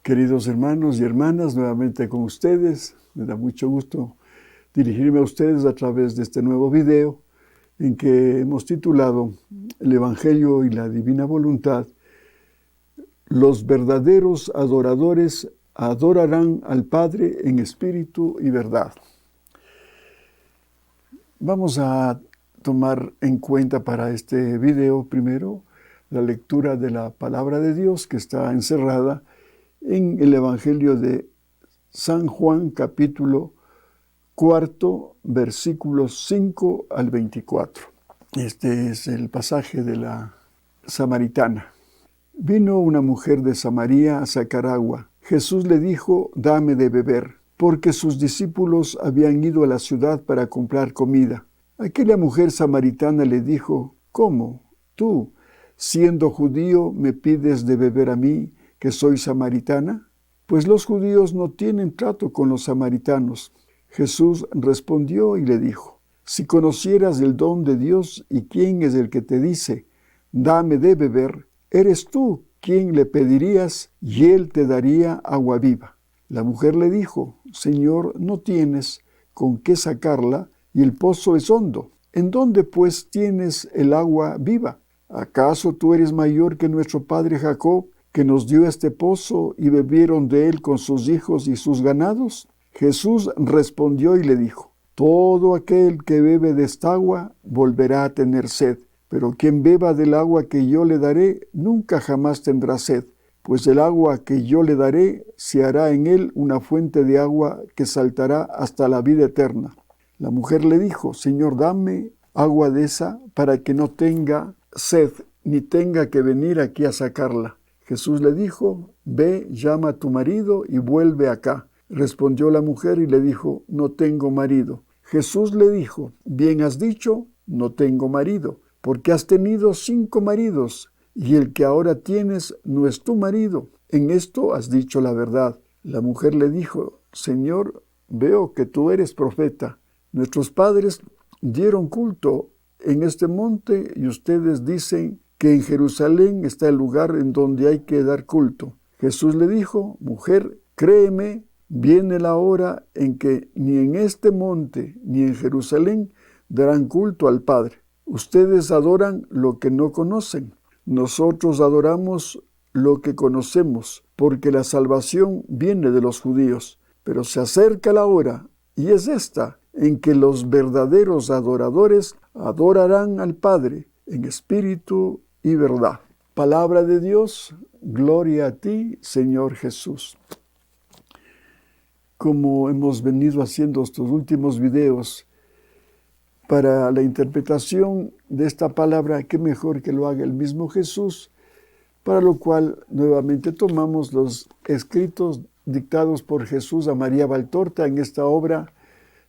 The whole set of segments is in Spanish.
Queridos hermanos y hermanas, nuevamente con ustedes. Me da mucho gusto dirigirme a ustedes a través de este nuevo video en que hemos titulado El Evangelio y la Divina Voluntad. Los verdaderos adoradores adorarán al Padre en espíritu y verdad. Vamos a tomar en cuenta para este video primero la lectura de la Palabra de Dios que está encerrada en el Evangelio de San Juan, capítulo 4, versículos 5 al 24. Este es el pasaje de la Samaritana. Vino una mujer de Samaria a sacar agua. Jesús le dijo: «Dame de beber», porque sus discípulos habían ido a la ciudad para comprar comida. Aquella mujer samaritana le dijo: «¿Cómo? Tú, siendo judío, me pides de beber a mí, que soy samaritana? Pues los judíos no tienen trato con los samaritanos». Jesús respondió y le dijo: «Si conocieras el don de Dios y quién es el que te dice, dame de beber, eres tú quien le pedirías y él te daría agua viva». La mujer le dijo: «Señor, no tienes con qué sacarla y el pozo es hondo. ¿En dónde pues tienes el agua viva? ¿Acaso tú eres mayor que nuestro padre Jacob, que nos dio este pozo y bebieron de él con sus hijos y sus ganados?» Jesús respondió y le dijo: «Todo aquel que bebe de esta agua volverá a tener sed, pero quien beba del agua que yo le daré nunca jamás tendrá sed, pues el agua que yo le daré se hará en él una fuente de agua que saltará hasta la vida eterna». La mujer le dijo: «Señor, dame agua de esa para que no tenga sed, ni tenga que venir aquí a sacarla». Jesús le dijo: «Ve, llama a tu marido y vuelve acá». Respondió la mujer y le dijo: «No tengo marido». Jesús le dijo: «Bien has dicho, no tengo marido, porque has tenido 5 maridos, y el que ahora tienes no es tu marido. En esto has dicho la verdad». La mujer le dijo: «Señor, veo que tú eres profeta. Nuestros padres dieron culto en este monte y ustedes dicen que en Jerusalén está el lugar en donde hay que dar culto». Jesús le dijo: «Mujer, créeme, viene la hora en que ni en este monte ni en Jerusalén darán culto al Padre. Ustedes adoran lo que no conocen. Nosotros adoramos lo que conocemos, porque la salvación viene de los judíos. Pero se acerca la hora, y es esta, en que los verdaderos adoradores adorarán al Padre en espíritu y verdad». Palabra de Dios, gloria a ti, Señor Jesús. Como hemos venido haciendo estos últimos videos, para la interpretación de esta palabra, qué mejor que lo haga el mismo Jesús, para lo cual nuevamente tomamos los escritos dictados por Jesús a María Valtorta en esta obra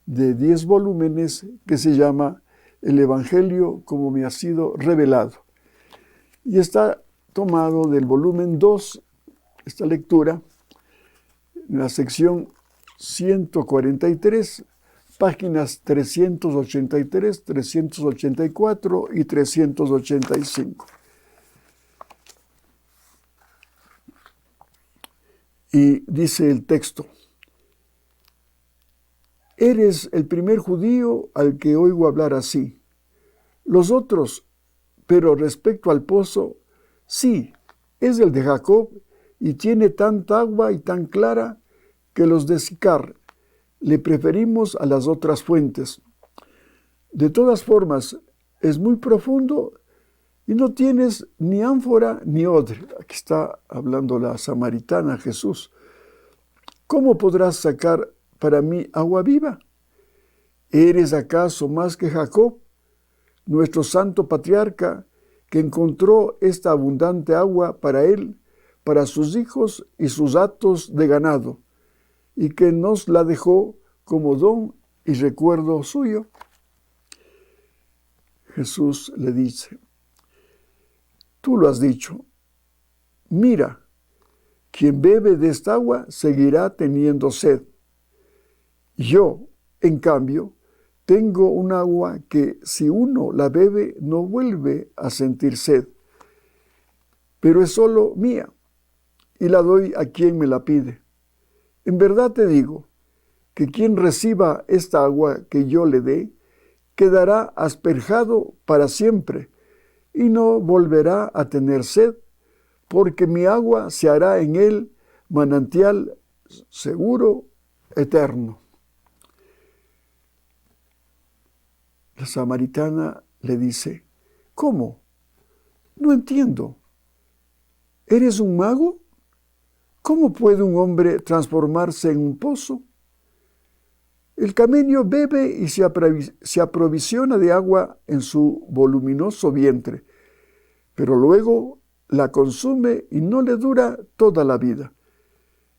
de 10 volúmenes que se llama El Evangelio como me ha sido revelado. Y está tomado del volumen 2, esta lectura, en la sección 143, páginas 383, 384 y 385. Y dice el texto: «Eres el primer judío al que oigo hablar así. Los otros, pero respecto al pozo, sí, es el de Jacob y tiene tanta agua y tan clara que los de Sicar le preferimos a las otras fuentes. De todas formas, es muy profundo y no tienes ni ánfora ni odre». Aquí está hablando la samaritana Jesús. «¿Cómo podrás sacar para mí agua viva? ¿Eres acaso más que Jacob, nuestro santo patriarca, que encontró esta abundante agua para él, para sus hijos y sus hatos de ganado, y que nos la dejó como don y recuerdo suyo?» Jesús le dice: «Tú lo has dicho. Mira, quien bebe de esta agua seguirá teniendo sed. Yo, en cambio, tengo un agua que si uno la bebe no vuelve a sentir sed, pero es solo mía. y la doy a quien me la pide. En verdad te digo, que quien reciba esta agua que yo le dé, quedará asperjado para siempre, y no volverá a tener sed, porque mi agua se hará en él manantial seguro, eterno. La samaritana le dice, ¿cómo? No entiendo. ¿Eres un mago? ¿Cómo puede un hombre transformarse en un pozo? El camello bebe y se aprovisiona de agua en su voluminoso vientre, pero luego la consume y no le dura toda la vida.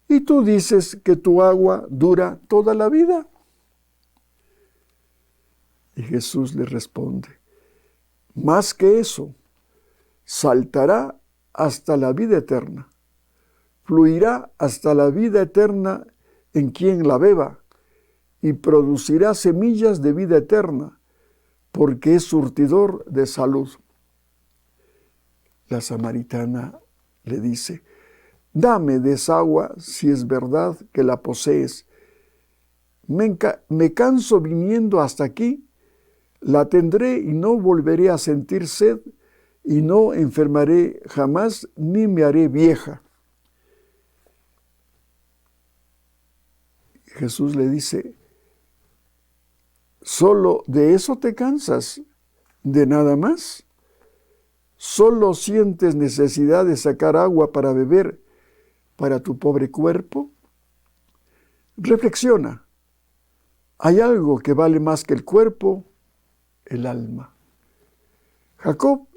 ¿Y tú dices que tu agua dura toda la vida? Y Jesús le responde, más que eso, saltará hasta la vida eterna, fluirá hasta la vida eterna en quien la beba, y producirá semillas de vida eterna, porque es surtidor de salud. La samaritana le dice, dame de esa agua si es verdad que la posees. Me canso viniendo hasta aquí, la tendré y no volveré a sentir sed, y no enfermaré jamás ni me haré vieja. Jesús le dice, ¿solo de eso te cansas? ¿De nada más? ¿Solo sientes necesidad de sacar agua para beber para tu pobre cuerpo? Reflexiona. Hay algo que vale más que el cuerpo, el alma. Jacob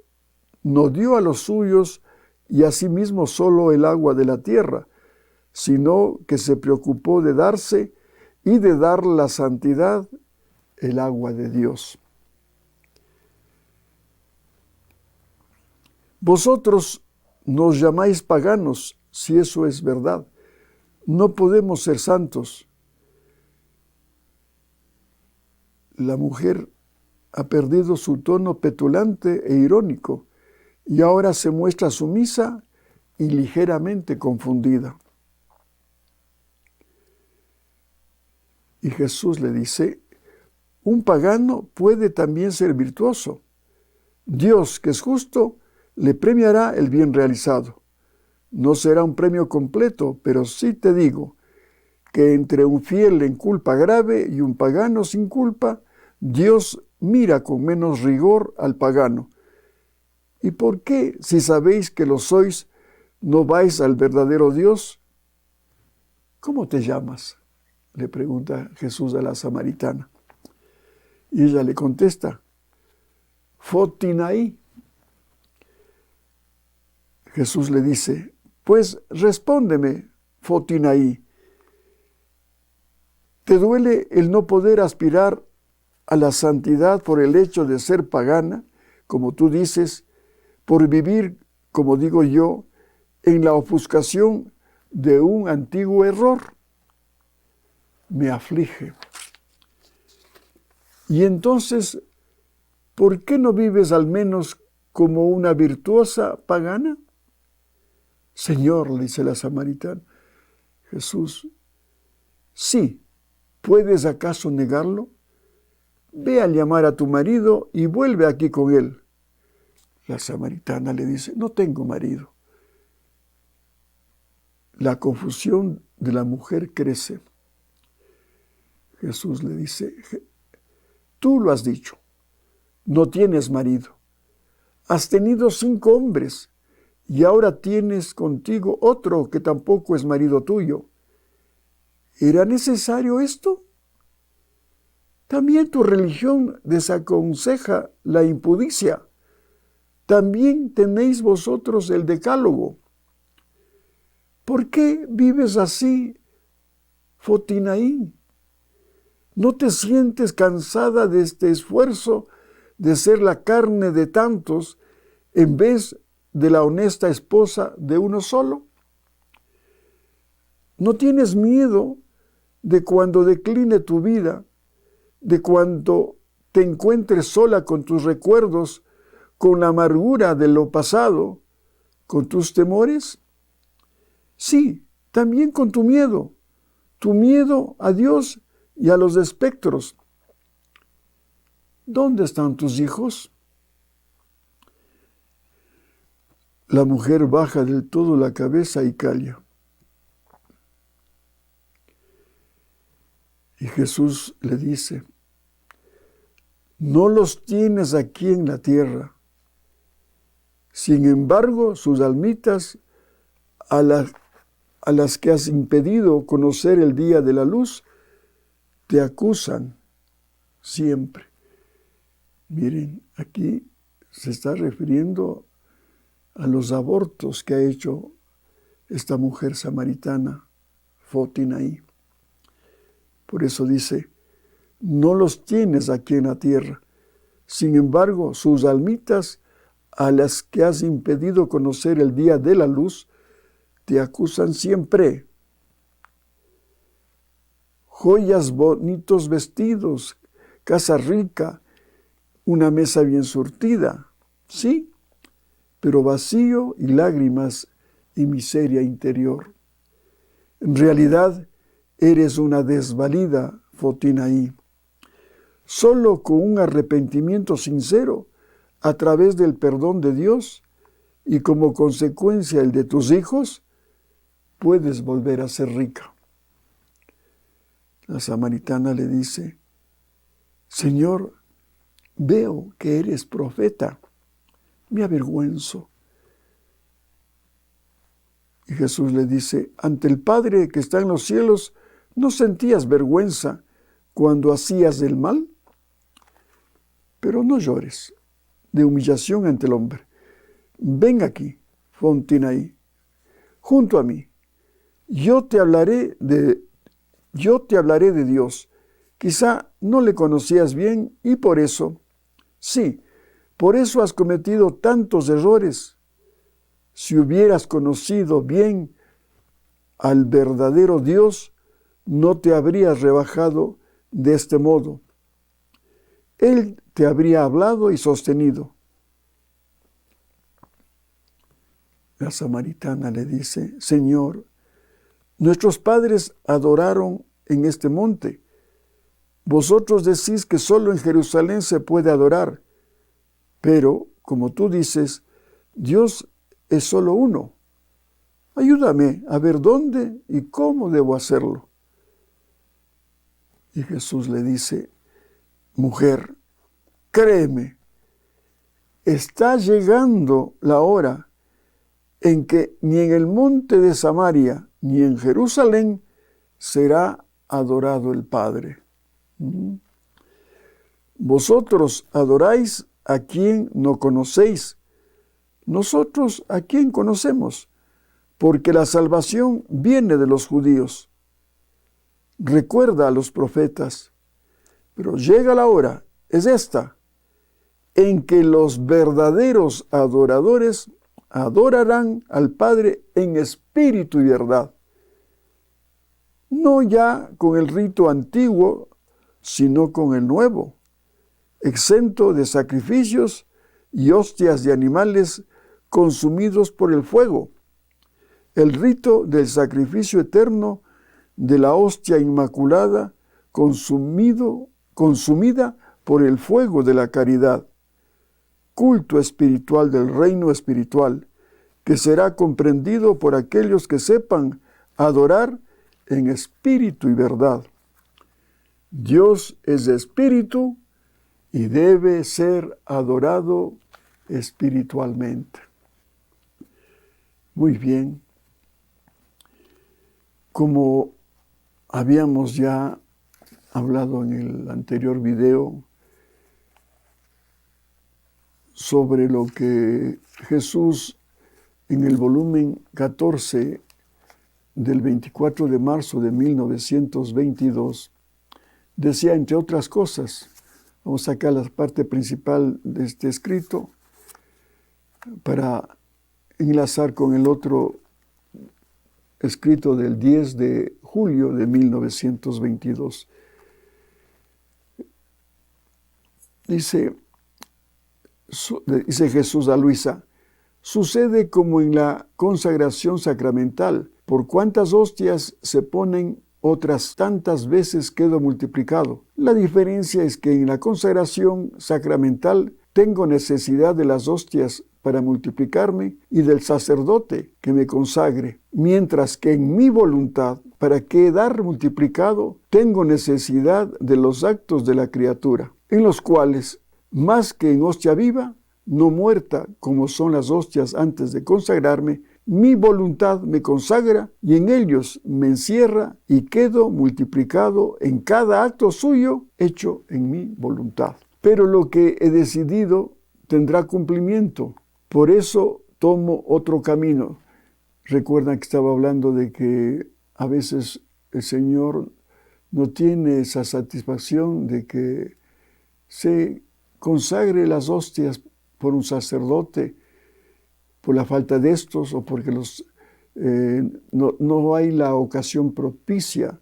no dio a los suyos y a sí mismo solo el agua de la tierra, sino que se preocupó de darse y de dar la santidad, el agua de Dios. Vosotros nos llamáis paganos, si eso es verdad. No podemos ser santos. La mujer ha perdido su tono petulante e irónico y ahora se muestra sumisa y ligeramente confundida. Y Jesús le dice, un pagano puede también ser virtuoso. Dios, que es justo, le premiará el bien realizado. No será un premio completo, pero sí te digo que entre un fiel en culpa grave y un pagano sin culpa, Dios mira con menos rigor al pagano. ¿Y por qué, si sabéis que lo sois, no vais al verdadero Dios? ¿Cómo te llamas?, le pregunta Jesús a la samaritana. Y ella le contesta, Fotinaí. Jesús le dice, pues respóndeme, Fotinaí. ¿Te duele el no poder aspirar a la santidad por el hecho de ser pagana, como tú dices, por vivir, como digo yo, en la ofuscación de un antiguo error? Me aflige. Y entonces, ¿por qué no vives al menos como una virtuosa pagana? Señor, le dice la samaritana. Jesús, sí, ¿puedes acaso negarlo? Ve a llamar a tu marido y vuelve aquí con él. La samaritana le dice, no tengo marido. La confusión de la mujer crece. Jesús le dice, tú lo has dicho, no tienes marido. Has tenido 5 hombres y ahora tienes contigo otro que tampoco es marido tuyo. ¿Era necesario esto? También tu religión desaconseja la impudicia. También tenéis vosotros el decálogo. ¿Por qué vives así, Fotinaí? ¿No te sientes cansada de este esfuerzo de ser la carne de tantos en vez de la honesta esposa de uno solo? ¿No tienes miedo de cuando decline tu vida, de cuando te encuentres sola con tus recuerdos, con la amargura de lo pasado, con tus temores? Sí, también con tu miedo a Dios y a los espectros. ¿Dónde están tus hijos? La mujer baja del todo la cabeza y calla. Y Jesús le dice, no los tienes aquí en la tierra. Sin embargo, sus almitas, a las que has impedido conocer el día de la luz, te acusan siempre. Miren, aquí se está refiriendo a los abortos que ha hecho esta mujer samaritana, Fotinaí. Por eso dice, no los tienes aquí en la tierra. Sin embargo, sus almitas, a las que has impedido conocer el día de la luz, te acusan siempre. Joyas, bonitos vestidos, casa rica, una mesa bien surtida, sí, pero vacío y lágrimas y miseria interior. En realidad, eres una desvalida, Fotinaí. Solo con un arrepentimiento sincero, a través del perdón de Dios y como consecuencia el de tus hijos, puedes volver a ser rica. La samaritana le dice, Señor, veo que eres profeta. Me avergüenzo. Y Jesús le dice, ante el Padre que está en los cielos, ¿no sentías vergüenza cuando hacías el mal? Pero no llores de humillación ante el hombre. Ven aquí, Fotinaí, junto a mí. Yo te hablaré de Dios. Quizá no le conocías bien y por eso has cometido tantos errores. Si hubieras conocido bien al verdadero Dios, no te habrías rebajado de este modo. Él te habría hablado y sostenido. La samaritana le dice, Señor, nuestros padres adoraron en este monte. Vosotros decís que solo en Jerusalén se puede adorar. Pero, como tú dices, Dios es solo uno. Ayúdame a ver dónde y cómo debo hacerlo. Y Jesús le dice, mujer, créeme, está llegando la hora en que ni en el monte de Samaria ni en Jerusalén será adorado el Padre. Vosotros adoráis a quien no conocéis. Nosotros a quien conocemos, porque la salvación viene de los judíos. Recuerda a los profetas, pero llega la hora, es esta, en que los verdaderos adoradores adorarán al Padre en espíritu y verdad. No ya con el rito antiguo, sino con el nuevo, exento de sacrificios y hostias de animales consumidos por el fuego. El rito del sacrificio eterno de la hostia inmaculada consumida por el fuego de la caridad. Culto espiritual del reino espiritual, que será comprendido por aquellos que sepan adorar en espíritu y verdad. Dios es espíritu y debe ser adorado espiritualmente. Muy bien. Como habíamos ya hablado en el anterior video sobre lo que Jesús en el volumen 14 del 24 de marzo de 1922 decía, entre otras cosas, vamos a sacar la parte principal de este escrito para enlazar con el otro escrito del 10 de julio de 1922. Dice Jesús a Luisa, sucede como en la consagración sacramental, por cuántas hostias se ponen, otras tantas veces quedo multiplicado. La diferencia es que en la consagración sacramental tengo necesidad de las hostias para multiplicarme y del sacerdote que me consagre, mientras que en mi voluntad, para quedar multiplicado, tengo necesidad de los actos de la criatura, en los cuales, más que en hostia viva, no muerta como son las hostias antes de consagrarme, mi voluntad me consagra y en ellos me encierra y quedo multiplicado en cada acto suyo hecho en mi voluntad. Pero lo que he decidido tendrá cumplimiento. Por eso tomo otro camino. Recuerdan que estaba hablando de que a veces el Señor no tiene esa satisfacción de que se consagre las hostias por un sacerdote, por la falta de estos o porque no hay la ocasión propicia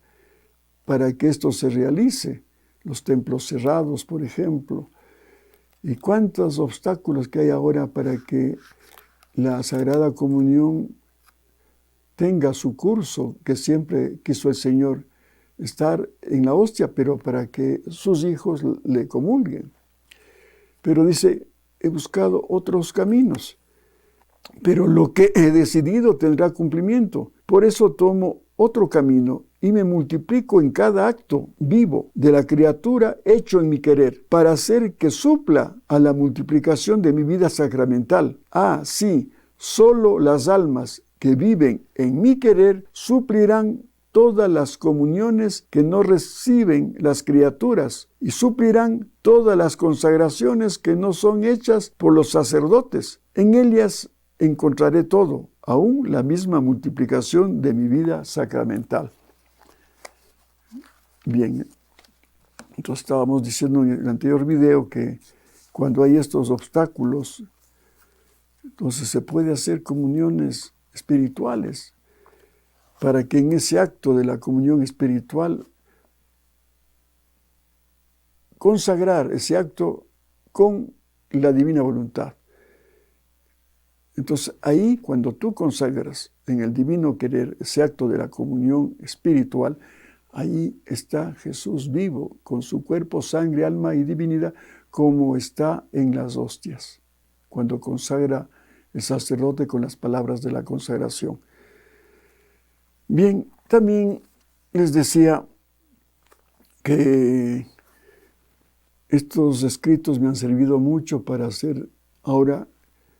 para que esto se realice. Los templos cerrados, por ejemplo. Y cuántos obstáculos que hay ahora para que la Sagrada Comunión tenga su curso, que siempre quiso el Señor estar en la hostia, pero para que sus hijos le comulguen. Pero dice, he buscado otros caminos, pero lo que he decidido tendrá cumplimiento. Por eso tomo otro camino y me multiplico en cada acto vivo de la criatura hecho en mi querer, para hacer que supla a la multiplicación de mi vida sacramental. Ah, sí, solo las almas que viven en mi querer suplirán todas las comuniones que no reciben las criaturas y suplirán todas las consagraciones que no son hechas por los sacerdotes. En ellas encontraré todo, aún la misma multiplicación de mi vida sacramental. Bien, entonces estábamos diciendo en el anterior video que cuando hay estos obstáculos, entonces se puede hacer comuniones espirituales para que en ese acto de la comunión espiritual consagrar ese acto con la divina voluntad. Entonces ahí, cuando tú consagras en el divino querer ese acto de la comunión espiritual, ahí está Jesús vivo, con su cuerpo, sangre, alma y divinidad, como está en las hostias, cuando consagra el sacerdote con las palabras de la consagración. Bien, también les decía que estos escritos me han servido mucho para hacer ahora,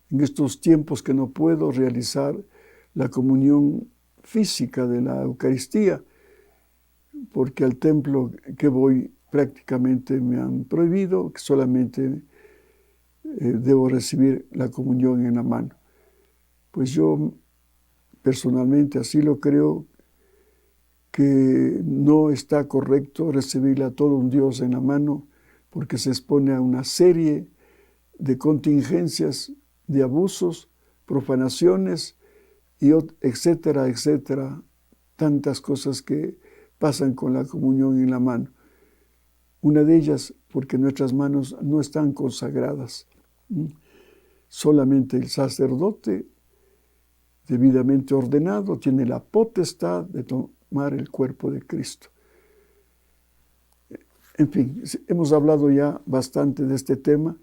en estos tiempos que no puedo realizar la comunión física de la Eucaristía, porque al templo que voy prácticamente me han prohibido que solamente debo recibir la comunión en la mano. Pues yo personalmente así lo creo, que no está correcto recibirle a todo un Dios en la mano, porque se expone a una serie de contingencias, de abusos, profanaciones, y etcétera, etcétera, tantas cosas que pasan con la comunión en la mano. Una de ellas, porque nuestras manos no están consagradas. Solamente el sacerdote, debidamente ordenado, tiene la potestad de tomar el cuerpo de Cristo. En fin, hemos hablado ya bastante de este tema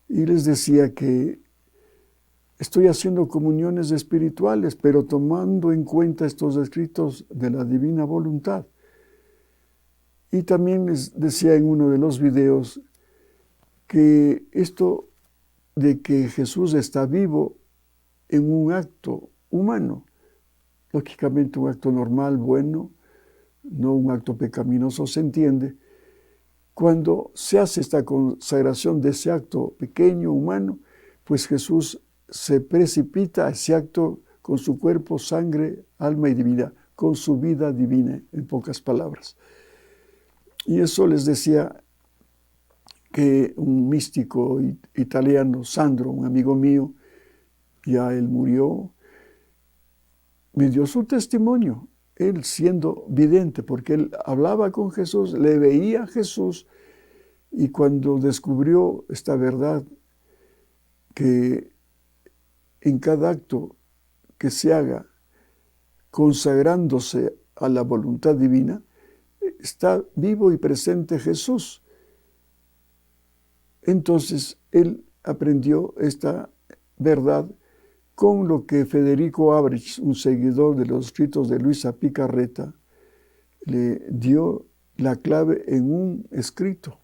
y les decía que estoy haciendo comuniones espirituales, pero tomando en cuenta estos escritos de la divina voluntad. Y también les decía en uno de los videos que esto de que Jesús está vivo en un acto humano, lógicamente un acto normal, bueno, no un acto pecaminoso, se entiende. Cuando se hace esta consagración de ese acto pequeño, humano, pues Jesús se precipita a ese acto con su cuerpo, sangre, alma y divinidad, con su vida divina, en pocas palabras. Y eso les decía que un místico italiano, Sandro, un amigo mío, ya él murió, me dio su testimonio, él siendo vidente, porque él hablaba con Jesús, le veía a Jesús, y cuando descubrió esta verdad, que en cada acto que se haga consagrándose a la voluntad divina, está vivo y presente Jesús. Entonces, él aprendió esta verdad con lo que Federico Abrich, un seguidor de los escritos de Luisa Picarreta, le dio la clave en un escrito.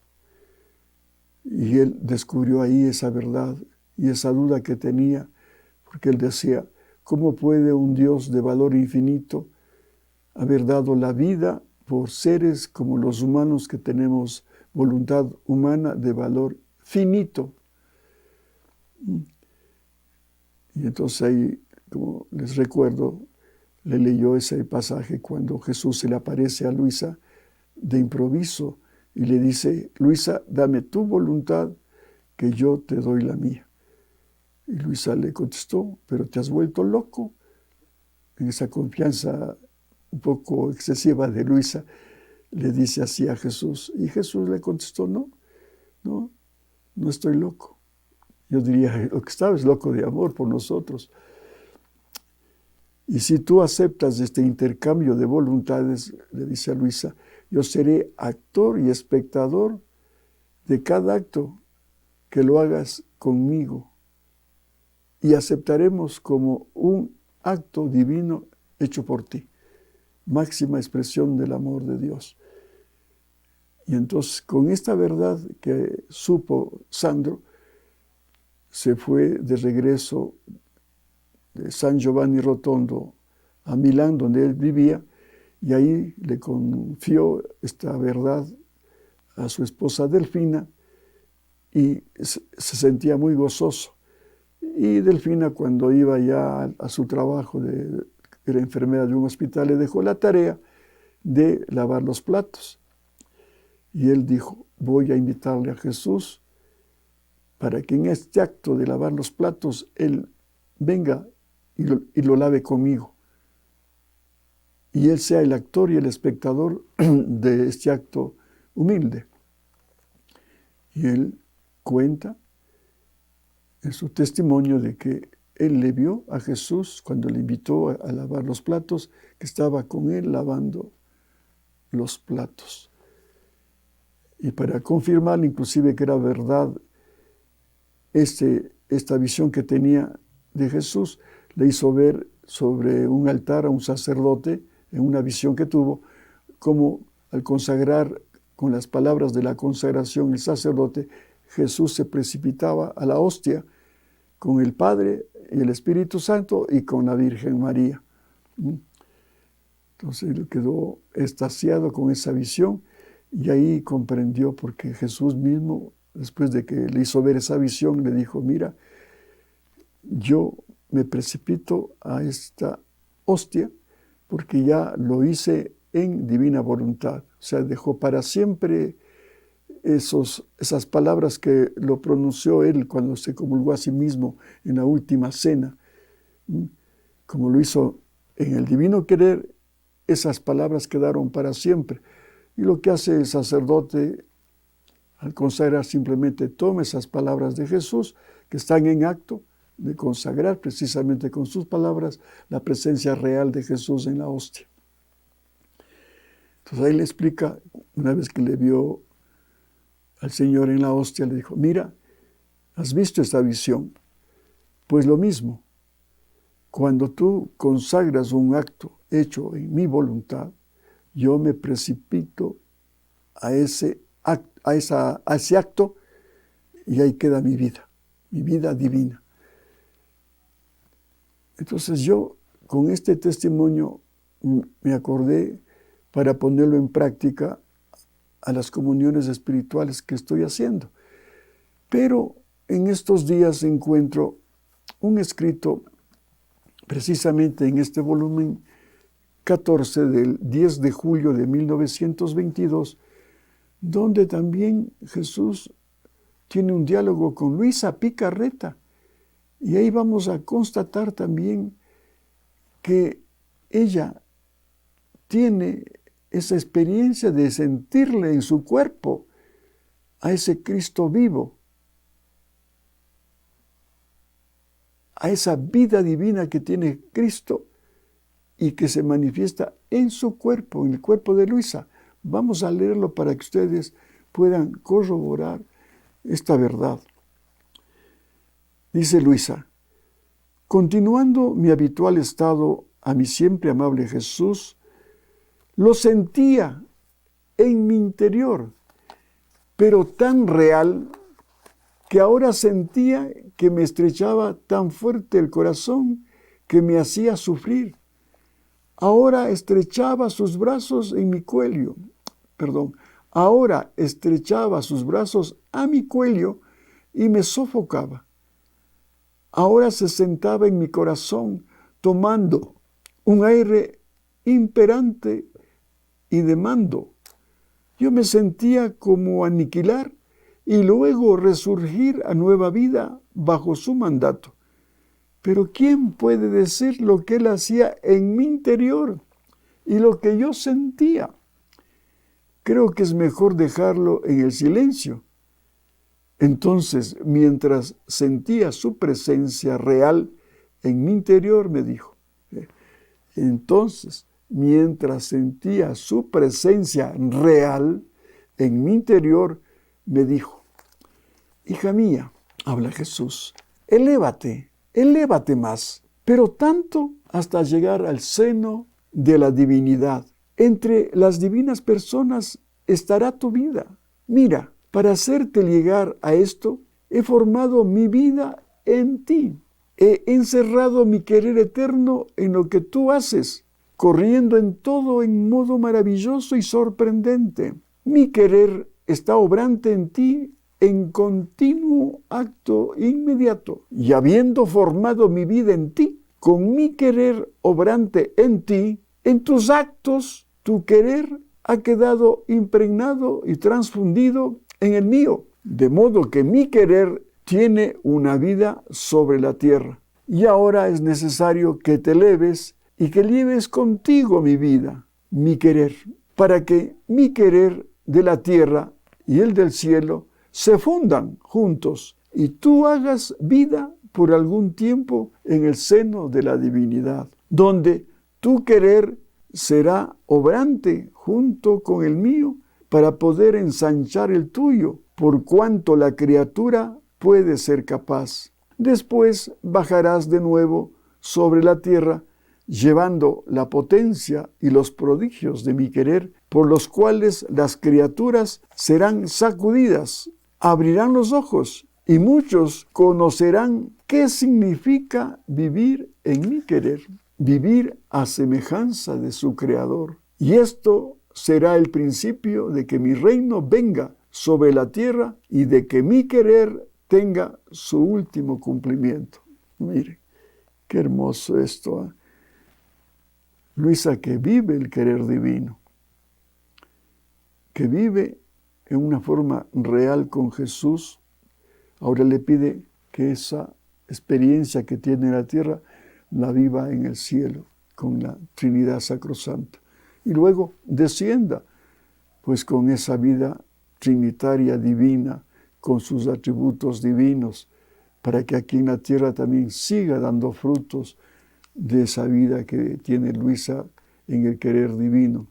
Y él descubrió ahí esa verdad y esa duda que tenía, porque él decía, ¿cómo puede un Dios de valor infinito haber dado la vida por seres como los humanos que tenemos voluntad humana de valor finito? Y entonces ahí, como les recuerdo, le leyó ese pasaje cuando Jesús se le aparece a Luisa de improviso y le dice, Luisa, dame tu voluntad, que yo te doy la mía. Y Luisa le contestó, pero te has vuelto loco. En esa confianza un poco excesiva de Luisa, le dice así a Jesús. Y Jesús le contestó, no estoy loco. Yo diría, lo que estaba es loco de amor por nosotros. Y si tú aceptas este intercambio de voluntades, le dice a Luisa, yo seré actor y espectador de cada acto que lo hagas conmigo. Y aceptaremos como un acto divino hecho por ti. Máxima expresión del amor de Dios. Y entonces, con esta verdad que supo Sandro, se fue de regreso de San Giovanni Rotondo a Milán, donde él vivía, y ahí le confió esta verdad a su esposa Delfina, y se sentía muy gozoso. Y Delfina, cuando iba ya a su trabajo, era enfermera de un hospital, le dejó la tarea de lavar los platos. Y él dijo, voy a invitarle a Jesús para que en este acto de lavar los platos, él venga y lo lave conmigo. Y él sea el actor y el espectador de este acto humilde. Y él cuenta en su testimonio de que él le vio a Jesús cuando le invitó a lavar los platos, que estaba con él lavando los platos. Y para confirmar inclusive que era verdad esta visión que tenía de Jesús, le hizo ver sobre un altar a un sacerdote, en una visión que tuvo, como al consagrar con las palabras de la consagración el sacerdote, Jesús se precipitaba a la hostia con el Padre y el Espíritu Santo y con la Virgen María. Entonces él quedó extasiado con esa visión y ahí comprendió, porque Jesús mismo, después de que le hizo ver esa visión, le dijo, mira, yo me precipito a esta hostia porque ya lo hice en divina voluntad. O sea, dejó para siempre esas palabras que lo pronunció él cuando se comulgó a sí mismo en la última cena. Como lo hizo en el divino querer, esas palabras quedaron para siempre. Y lo que hace el sacerdote al consagrar simplemente toma esas palabras de Jesús que están en acto de consagrar precisamente con sus palabras la presencia real de Jesús en la hostia. Entonces ahí le explica, una vez que le vio al Señor en la hostia, le dijo, mira, ¿has visto esta visión? Pues lo mismo, cuando tú consagras un acto hecho en mi voluntad, yo me precipito a ese acto y ahí queda mi vida divina. Entonces yo con este testimonio me acordé para ponerlo en práctica a las comuniones espirituales que estoy haciendo. Pero en estos días encuentro un escrito precisamente en este volumen 14 del 10 de julio de 1922, donde también Jesús tiene un diálogo con Luisa Picarreta. Y ahí vamos a constatar también que ella tiene esa experiencia de sentirle en su cuerpo a ese Cristo vivo, a esa vida divina que tiene Cristo y que se manifiesta en su cuerpo, en el cuerpo de Luisa. Vamos a leerlo para que ustedes puedan corroborar esta verdad. Dice Luisa: continuando mi habitual estado a mi siempre amable Jesús, lo sentía en mi interior, pero tan real que ahora sentía que me estrechaba tan fuerte el corazón que me hacía sufrir. Ahora estrechaba sus brazos en mi cuello. Ahora estrechaba sus brazos a mi cuello y me sofocaba. Ahora se sentaba en mi corazón tomando un aire imperante y de mando. Yo me sentía como aniquilar y luego resurgir a nueva vida bajo su mandato. Pero ¿quién puede decir lo que él hacía en mi interior y lo que yo sentía? Creo que es mejor dejarlo en el silencio. Entonces, mientras sentía su presencia real en mi interior, me dijo. Entonces, mientras sentía su presencia real en mi interior, me dijo: hija mía, habla Jesús, elévate más, pero tanto hasta llegar al seno de la divinidad. Entre las divinas personas estará tu vida. Mira, para hacerte llegar a esto, he formado mi vida en ti. He encerrado mi querer eterno en lo que tú haces, corriendo en todo en modo maravilloso y sorprendente. Mi querer está obrante en ti en continuo acto inmediato. Y habiendo formado mi vida en ti, con mi querer obrante en ti, en tus actos, tu querer ha quedado impregnado y transfundido en el mío, de modo que mi querer tiene una vida sobre la tierra. Y ahora es necesario que te eleves y que lleves contigo mi vida, mi querer, para que mi querer de la tierra y el del cielo se fundan juntos y tú hagas vida por algún tiempo en el seno de la divinidad, donde tu querer será obrante junto con el mío para poder ensanchar el tuyo, por cuanto la criatura puede ser capaz. Después bajarás de nuevo sobre la tierra, llevando la potencia y los prodigios de mi querer, por los cuales las criaturas serán sacudidas, abrirán los ojos, y muchos conocerán qué significa vivir en mi querer, vivir a semejanza de su Creador. Y esto será el principio de que mi reino venga sobre la tierra y de que mi querer tenga su último cumplimiento. Mire, qué hermoso esto, ¿eh? Luisa, que vive el querer divino, que vive en una forma real con Jesús, ahora le pide que esa experiencia que tiene en la tierra la viva en el cielo, con la Trinidad Sacrosanta. Y luego descienda, pues con esa vida trinitaria divina, con sus atributos divinos, para que aquí en la tierra también siga dando frutos de esa vida que tiene Luisa en el querer divino.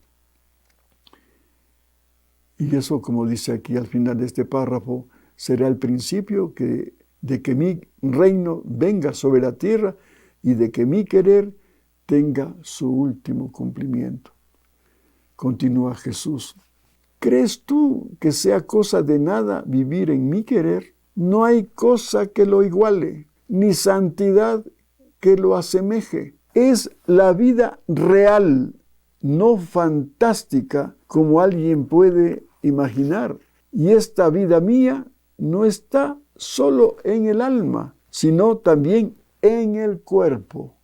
Y eso, como dice aquí al final de este párrafo, será el principio de que mi reino venga sobre la tierra y de que mi querer tenga su último cumplimiento. Continúa Jesús: ¿crees tú que sea cosa de nada vivir en mi querer? No hay cosa que lo iguale, ni santidad que lo asemeje. Es la vida real, no fantástica como alguien puede imaginar. Y esta vida mía no está solo en el alma, sino también en el cuerpo.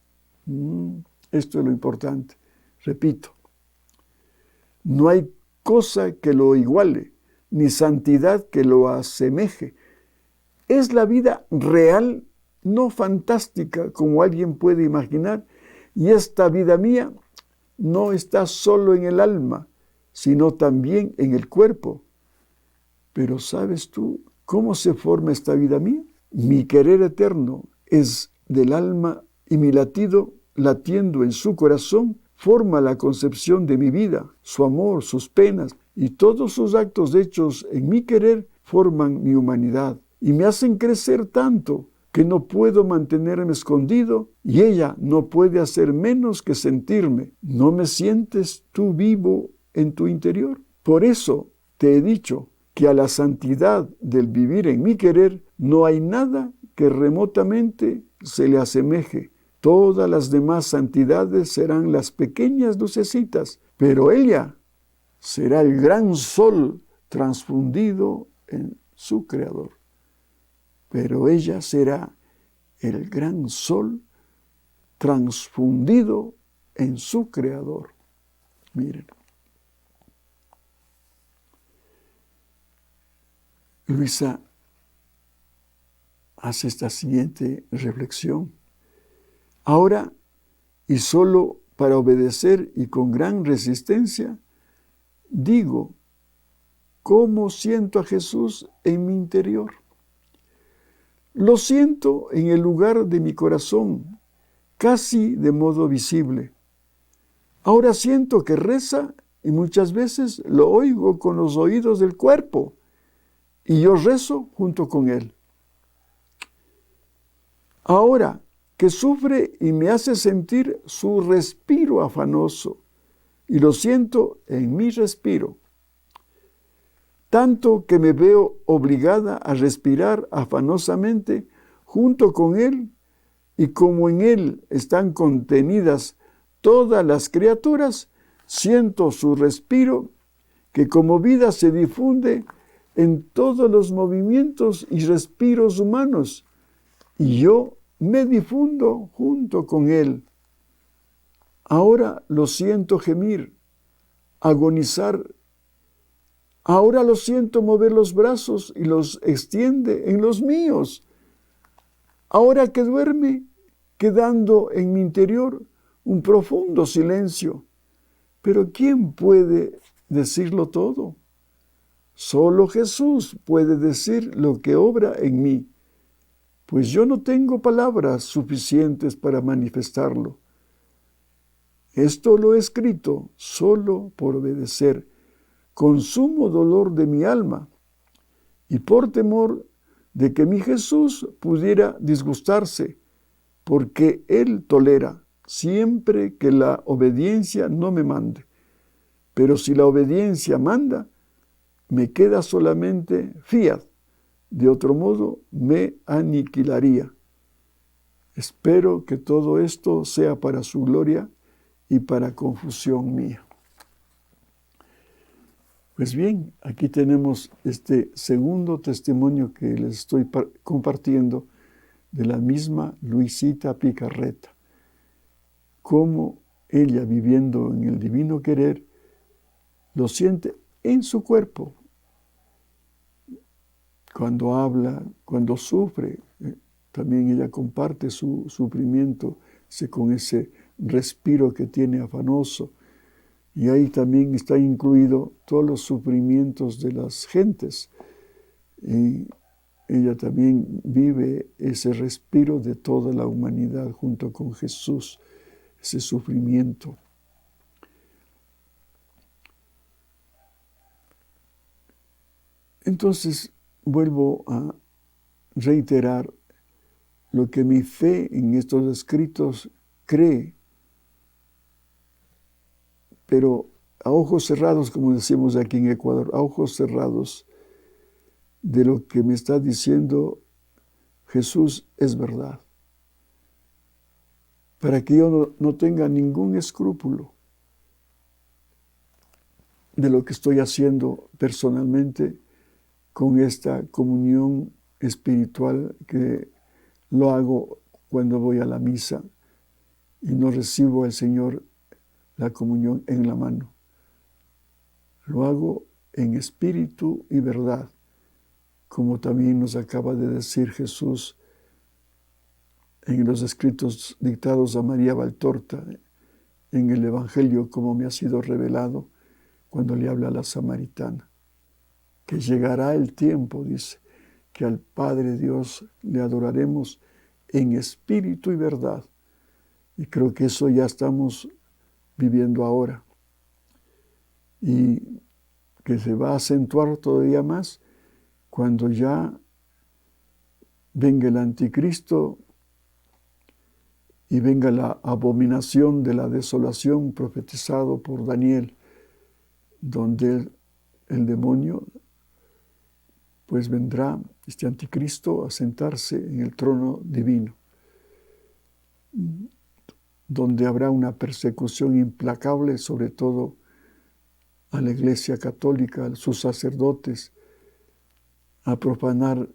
Esto es lo importante. Repito, no hay cosa que lo iguale, ni santidad que lo asemeje. Es la vida real, no fantástica como alguien puede imaginar, y esta vida mía no está solo en el alma, sino también en el cuerpo. Pero ¿sabes tú cómo se forma esta vida mía? Mi querer eterno es del alma y mi latido latiendo en su corazón, forma la concepción de mi vida, su amor, sus penas y todos sus actos hechos en mi querer forman mi humanidad y me hacen crecer tanto que no puedo mantenerme escondido y ella no puede hacer menos que sentirme. ¿No me sientes tú vivo en tu interior? Por eso te he dicho que a la santidad del vivir en mi querer no hay nada que remotamente se le asemeje. Todas las demás santidades serán las pequeñas lucecitas, pero ella será el gran sol transfundido en su Creador. Pero ella será el gran sol transfundido en su Creador. Miren. Luisa hace esta siguiente reflexión. Ahora, y solo para obedecer y con gran resistencia, digo, ¿cómo siento a Jesús en mi interior? Lo siento en el lugar de mi corazón, casi de modo visible. Ahora siento que reza y muchas veces lo oigo con los oídos del cuerpo y yo rezo junto con él. Ahora que sufre y me hace sentir su respiro afanoso y lo siento en mi respiro. Tanto que me veo obligada a respirar afanosamente junto con él y como en él están contenidas todas las criaturas, siento su respiro que como vida se difunde en todos los movimientos y respiros humanos y yo me difundo junto con él. Ahora lo siento gemir, agonizar. Ahora lo siento mover los brazos y los extiende en los míos. Ahora que duerme, quedando en mi interior un profundo silencio. Pero ¿quién puede decirlo todo? Solo Jesús puede decir lo que obra en mí, pues yo no tengo palabras suficientes para manifestarlo. Esto lo he escrito solo por obedecer, con sumo dolor de mi alma, y por temor de que mi Jesús pudiera disgustarse, porque Él tolera siempre que la obediencia no me mande. Pero si la obediencia manda, me queda solamente fiat, de otro modo me aniquilaría. Espero que todo esto sea para su gloria y para confusión mía. Pues bien, aquí tenemos este segundo testimonio que les estoy compartiendo de la misma Luisita Picarreta. Cómo ella, viviendo en el divino querer, lo siente en su cuerpo. Cuando habla, cuando sufre, también ella comparte su sufrimiento con ese respiro que tiene afanoso. Y ahí también está incluido todos los sufrimientos de las gentes. Y ella también vive ese respiro de toda la humanidad junto con Jesús, ese sufrimiento. Entonces, vuelvo a reiterar lo que mi fe en estos escritos cree, pero a ojos cerrados, como decimos aquí en Ecuador, a ojos cerrados de lo que me está diciendo Jesús es verdad. Para que yo no tenga ningún escrúpulo de lo que estoy haciendo personalmente con esta comunión espiritual que lo hago cuando voy a la misa y no recibo al Señor la comunión en la mano. Lo hago en espíritu y verdad, como también nos acaba de decir Jesús en los escritos dictados a María Valtorta, en el Evangelio, como me ha sido revelado cuando le habla a la samaritana. Que llegará el tiempo, dice, que al Padre Dios le adoraremos en espíritu y verdad, Y creo que eso ya estamos viviendo ahora. Y que se va a acentuar todavía más cuando ya venga el anticristo y venga la abominación de la desolación profetizado por Daniel, donde el demonio pues vendrá, este anticristo, a sentarse en el trono divino, donde habrá una persecución implacable, sobre todo a la Iglesia Católica, a sus sacerdotes, a profanar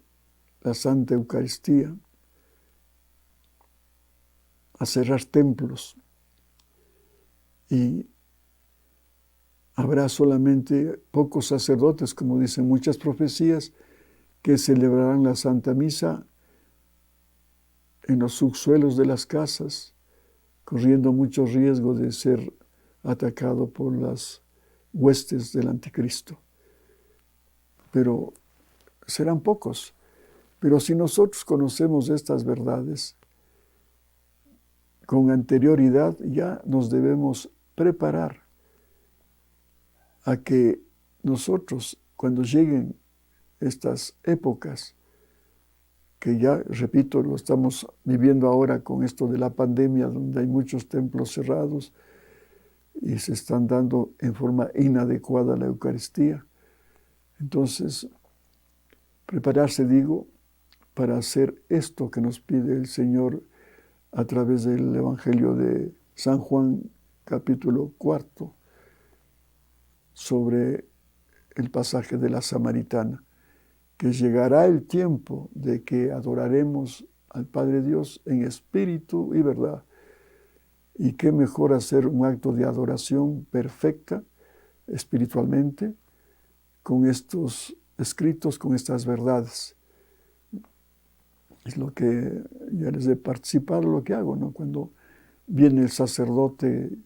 la Santa Eucaristía, a cerrar templos, y habrá solamente pocos sacerdotes, como dicen muchas profecías, que celebrarán la Santa Misa en los subsuelos de las casas, corriendo mucho riesgo de ser atacado por las huestes del anticristo. Pero serán pocos. Pero si nosotros conocemos estas verdades con anterioridad, ya nos debemos preparar a que nosotros, cuando lleguen estas épocas, que ya, repito, lo estamos viviendo ahora con esto de la pandemia, donde hay muchos templos cerrados y se están dando en forma inadecuada la Eucaristía. Entonces, prepararse, digo, para hacer esto que nos pide el Señor a través del Evangelio de San Juan, capítulo 4, sobre el pasaje de la Samaritana, que llegará el tiempo de que adoraremos al Padre Dios en espíritu y verdad. Y qué mejor hacer un acto de adoración perfecta espiritualmente con estos escritos, con estas verdades. Es lo que ya les he participado, lo que hago, ¿no? Cuando viene el sacerdote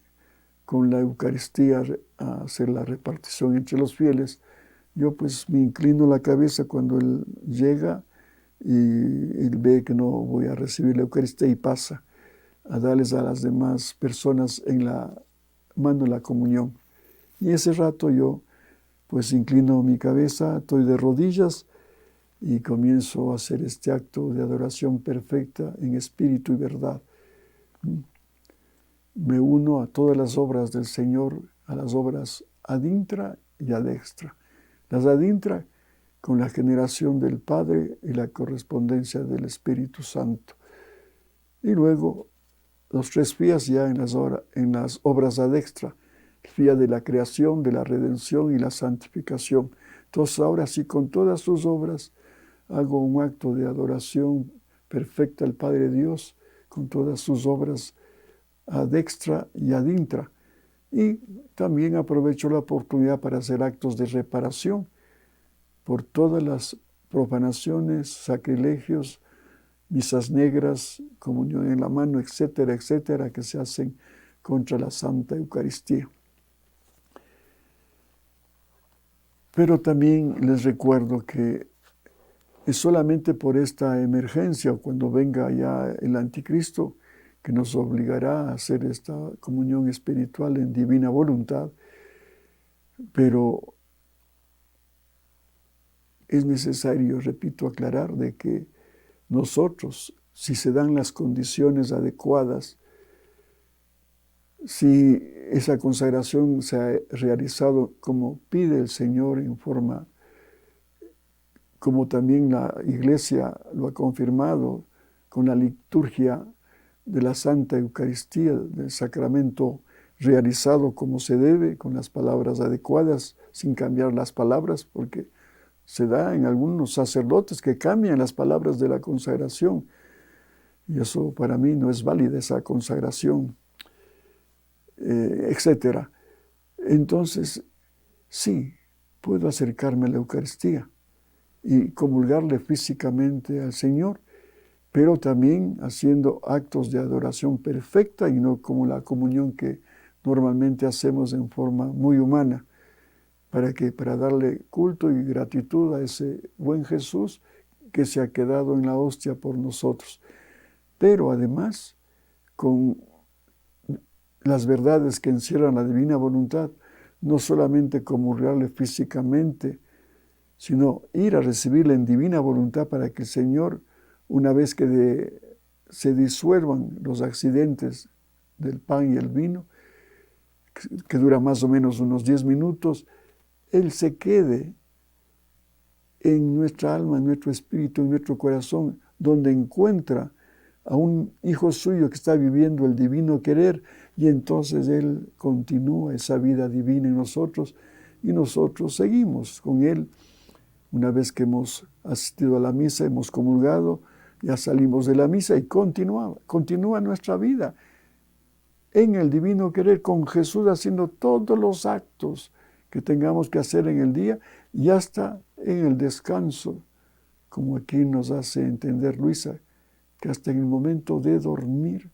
con la Eucaristía a hacer la repartición entre los fieles, yo pues me inclino la cabeza cuando él llega y él ve que no voy a recibir la Eucaristía y pasa a darles a las demás personas en la mano la comunión. Y ese rato yo pues inclino mi cabeza, estoy de rodillas y comienzo a hacer este acto de adoración perfecta en espíritu y verdad. Me uno a todas las obras del Señor, a las obras ad intra y ad extra. Las ad intra con la generación del Padre y la correspondencia del Espíritu Santo. Y luego los 3 fías ya en las obras ad extra, el fía de la creación, de la redención y la santificación. Entonces ahora sí, con todas sus obras, hago un acto de adoración perfecta al Padre Dios, con todas sus obras ad extra y ad intra. Y también aprovecho la oportunidad para hacer actos de reparación por todas las profanaciones, sacrilegios, misas negras, comunión en la mano, etcétera, etcétera, que se hacen contra la Santa Eucaristía. Pero también les recuerdo que es solamente por esta emergencia, o cuando venga ya el anticristo, que nos obligará a hacer esta comunión espiritual en divina voluntad, pero es necesario, repito, aclarar de que nosotros, si se dan las condiciones adecuadas, si esa consagración se ha realizado como pide el Señor en forma, como también la Iglesia lo ha confirmado con la liturgia de la Santa Eucaristía, del sacramento realizado como se debe, con las palabras adecuadas, sin cambiar las palabras, porque se da en algunos sacerdotes que cambian las palabras de la consagración, y eso para mí no es válida, esa consagración, etc. Entonces, sí, puedo acercarme a la Eucaristía y comulgarle físicamente al Señor, pero también haciendo actos de adoración perfecta y no como la comunión que normalmente hacemos en forma muy humana, para darle culto y gratitud a ese buen Jesús que se ha quedado en la hostia por nosotros. Pero además, con las verdades que encierran la divina voluntad, no solamente comulgarle físicamente, sino ir a recibirla en divina voluntad para que el Señor, una vez que se disuelvan los accidentes del pan y el vino, que dura más o menos unos 10 minutos, Él se quede en nuestra alma, en nuestro espíritu, en nuestro corazón, donde encuentra a un hijo suyo que está viviendo el divino querer, y entonces Él continúa esa vida divina en nosotros y nosotros seguimos con Él. Una vez que hemos asistido a la misa, hemos comulgado, ya salimos de la misa y continúa nuestra vida en el divino querer, con Jesús haciendo todos los actos que tengamos que hacer en el día y hasta en el descanso, como aquí nos hace entender Luisa, que hasta en el momento de dormir,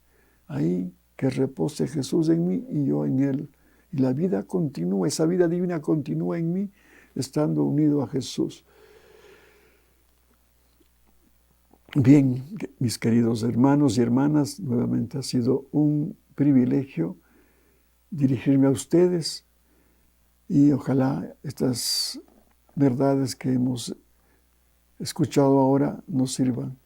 ahí que repose Jesús en mí y yo en Él. Y la vida continúa, esa vida divina continúa en mí, estando unido a Jesús. Bien, mis queridos hermanos y hermanas, nuevamente ha sido un privilegio dirigirme a ustedes y ojalá estas verdades que hemos escuchado ahora nos sirvan.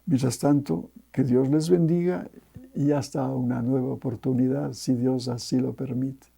Mientras tanto, que Dios les bendiga y hasta una nueva oportunidad, si Dios así lo permite.